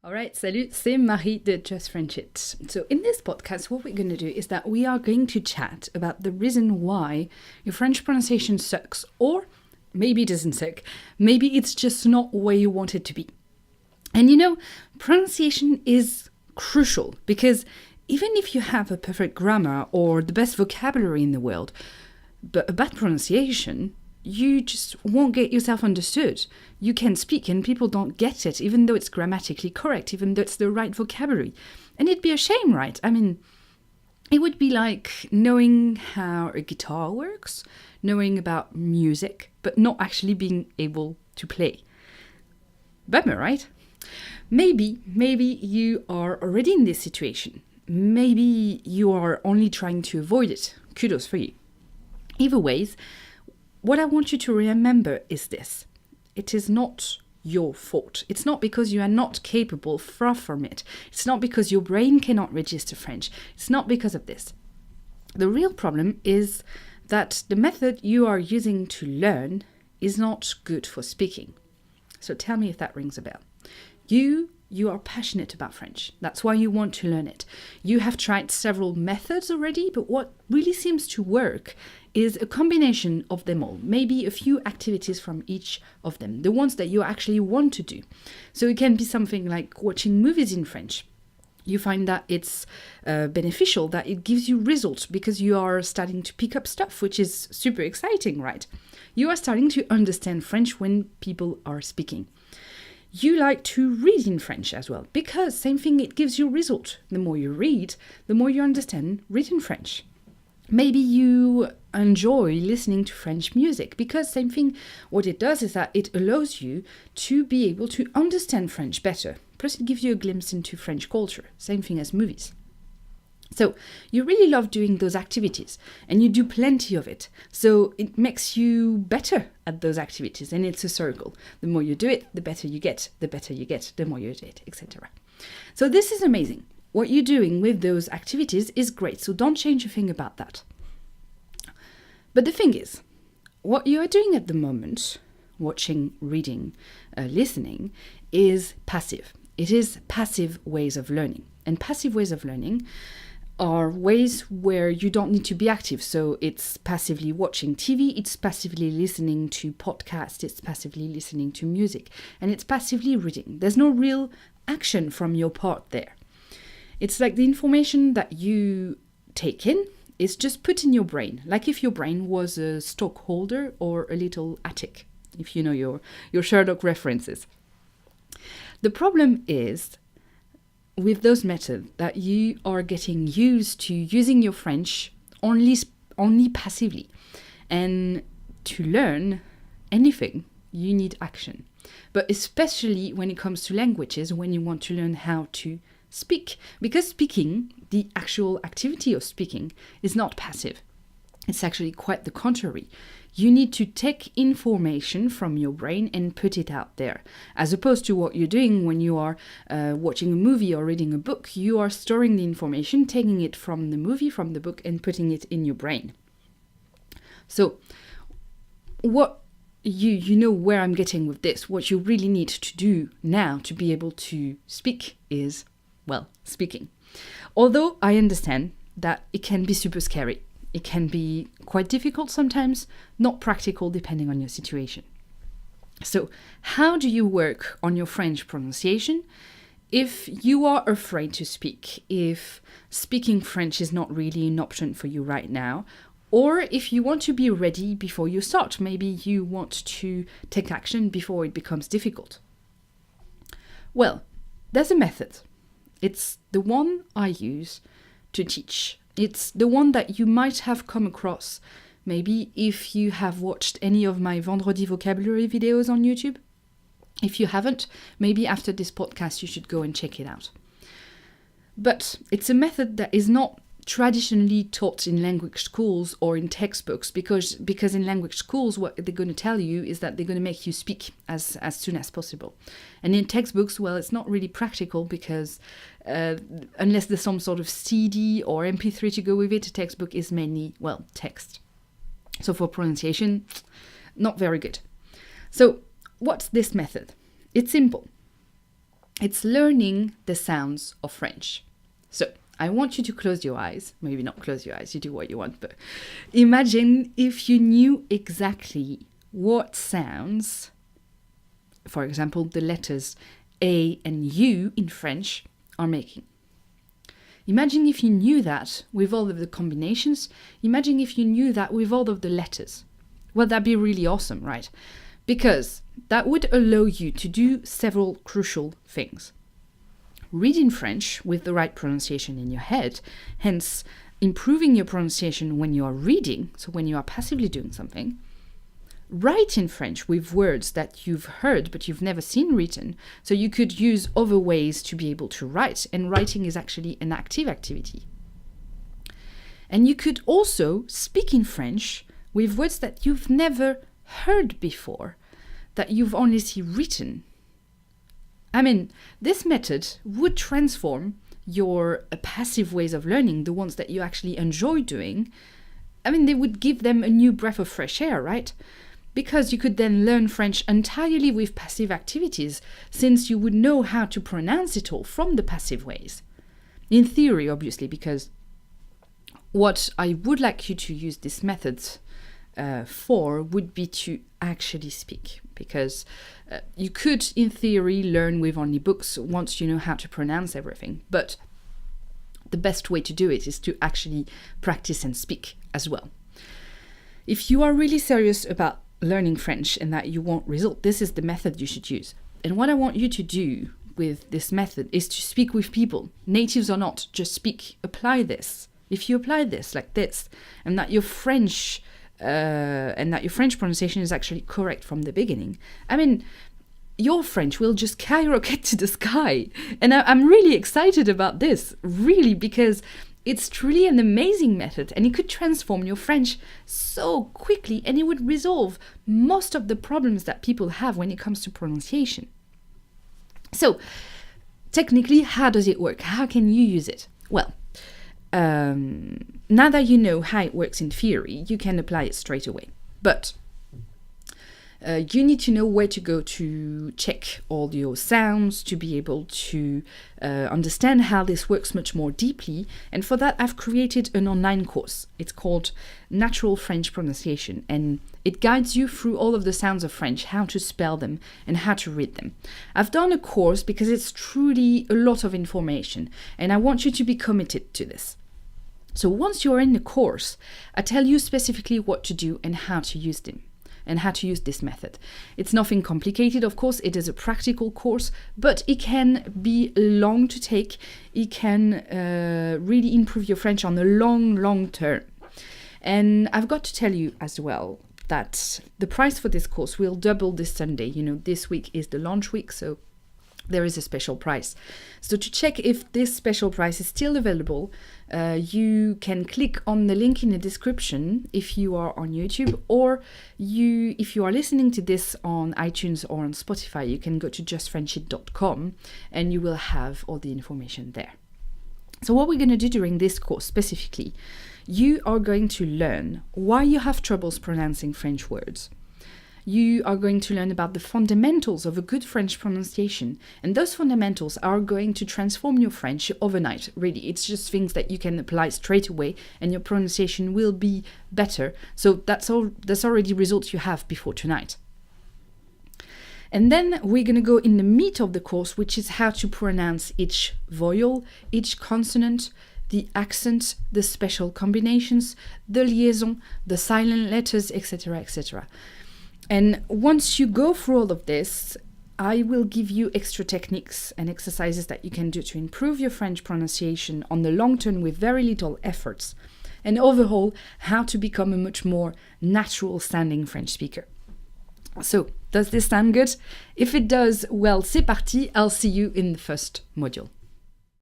Alright, salut, c'est Marie de Just French It. So in this podcast, what we're going to do is that we are going to chat about the reason why your French pronunciation sucks, or maybe it doesn't suck, maybe it's just not where you want it to be. And pronunciation is crucial because even if you have a perfect grammar or the best vocabulary in the world, but a bad pronunciation, you just won't get yourself understood. You can speak and people don't get it, even though it's grammatically correct, even though it's the right vocabulary. And it'd be a shame, right? I mean, it would be like knowing how a guitar works, knowing about music, but not actually being able to play. Bummer, right? Maybe you are already in this situation. Maybe you are only trying to avoid it. Kudos for you. Either ways, what I want you to remember is this. It is not your fault. It's not because you are not capable, far from it. It's not because your brain cannot register French. It's not because of this. The real problem is that the method you are using to learn is not good for speaking. So tell me if that rings a bell. You are passionate about French. That's why you want to learn it. You have tried several methods already, but what really seems to work is a combination of them all. Maybe a few activities from each of them, the ones that you actually want to do. So it can be something like watching movies in French. You find that it's beneficial, that it gives you results because you are starting to pick up stuff, which is super exciting, right? You are starting to understand French when people are speaking. You like to read in French as well, because same thing, it gives you result. The more you read, the more you understand written French. Maybe you enjoy listening to French music, because same thing, what it does is that it allows you to be able to understand French better. Plus it gives you a glimpse into French culture, same thing as movies. So you really love doing those activities and you do plenty of it. So it makes you better at those activities, and it's a circle. The more you do it, the better you get, the more you do it, etc. So this is amazing. What you're doing with those activities is great. So don't change a thing about that. But the thing is, what you are doing at the moment, watching, reading, listening, is passive. It is passive ways of learning. And passive ways of learning are ways where you don't need to be active. So it's passively watching TV, it's passively listening to podcasts, it's passively listening to music, and it's passively reading. There's no real action from your part there. It's like the information that you take in is just put in your brain, like if your brain was a stockholder or a little attic, if you know your Sherlock references. The problem is with those methods that you are getting used to using your French only passively. And to learn anything, you need action. But especially when it comes to languages, when you want to learn how to speak. Because speaking, the actual activity of speaking, is not passive. It's actually quite the contrary. You need to take information from your brain and put it out there. As opposed to what you're doing when you are watching a movie or reading a book, you are storing the information, taking it from the movie, from the book, and putting it in your brain. So, what you know where I'm getting with this, what you really need to do now to be able to speak is, speaking. Although I understand that it can be super scary. It can be quite difficult sometimes, not practical depending on your situation. So, how do you work on your French pronunciation if you are afraid to speak, if speaking French is not really an option for you right now, or if you want to be ready before you start, maybe you want to take action before it becomes difficult? Well, there's a method. It's the one I use to teach. It's the one that you might have come across, maybe if you have watched any of my Vendredi vocabulary videos on YouTube. If you haven't, maybe after this podcast you should go and check it out. But it's a method that is not traditionally taught in language schools or in textbooks, because in language schools what they're going to tell you is that they're going to make you speak as soon as possible. And in textbooks, it's not really practical because unless there's some sort of CD or MP3 to go with it, a textbook is mainly, text. So for pronunciation, not very good. So what's this method? It's simple. It's learning the sounds of French. So I want you to close your eyes. Maybe not close your eyes, you do what you want, but imagine if you knew exactly what sounds, for example, the letters A and U in French are making. Imagine if you knew that with all of the combinations. Imagine if you knew that with all of the letters. Well, that'd be really awesome, right? Because that would allow you to do several crucial things. Read in French with the right pronunciation in your head, hence improving your pronunciation when you are reading, so when you are passively doing something. Write in French with words that you've heard but you've never seen written, so you could use other ways to be able to write, and writing is actually an active activity. And you could also speak in French with words that you've never heard before, that you've only seen written. I mean, this method would transform your passive ways of learning, the ones that you actually enjoy doing. I mean, they would give them a new breath of fresh air, right? Because you could then learn French entirely with passive activities, since you would know how to pronounce it all from the passive ways. In theory, obviously, because what I would like you to use this method for would be to actually speak, because you could, in theory, learn with only books once you know how to pronounce everything, but the best way to do it is to actually practice and speak as well. If you are really serious about learning French and that you want result, this is the method you should use. And what I want you to do with this method is to speak with people, natives or not, just speak, apply this. If you apply this like this, and that your French pronunciation is actually correct from the beginning, I mean, your French will just skyrocket to the sky. And I'm really excited about this, really, because it's truly an amazing method, and it could transform your French so quickly, and it would resolve most of the problems that people have when it comes to pronunciation. So, technically, how does it work? How can you use it? Well, now that you know how it works in theory, you can apply it straight away. But you need to know where to go to check all your sounds, to be able to understand how this works much more deeply. And for that, I've created an online course. It's called Natural French Pronunciation, and it guides you through all of the sounds of French, how to spell them and how to read them. I've done a course because it's truly a lot of information, and I want you to be committed to this. So once you're in the course, I tell you specifically what to do and how to use them, and how to use this method. It's nothing complicated, of course. It is a practical course, but it can be long to take. It can really improve your French on the long term. And I've got to tell you as well that the price for this course will double this Sunday. You know, this week is the launch week, so there is a special price. So to check if this special price is still available, you can click on the link in the description if you are on YouTube, or if you are listening to this on iTunes or on Spotify, you can go to justfrenchit.com and you will have all the information there. So what we're going to do during this course specifically, you are going to learn why you have troubles pronouncing French words. You are going to learn about the fundamentals of a good French pronunciation. And those fundamentals are going to transform your French overnight, really. It's just things that you can apply straight away and your pronunciation will be better. So that's already results you have before tonight. And then we're going to go in the meat of the course, which is how to pronounce each vowel, each consonant, the accent, the special combinations, the liaison, the silent letters, etc., etc. And once you go through all of this, I will give you extra techniques and exercises that you can do to improve your French pronunciation on the long term with very little efforts, and overall, how to become a much more natural sounding French speaker. So, does this sound good? If it does, well, c'est parti, I'll see you in the first module.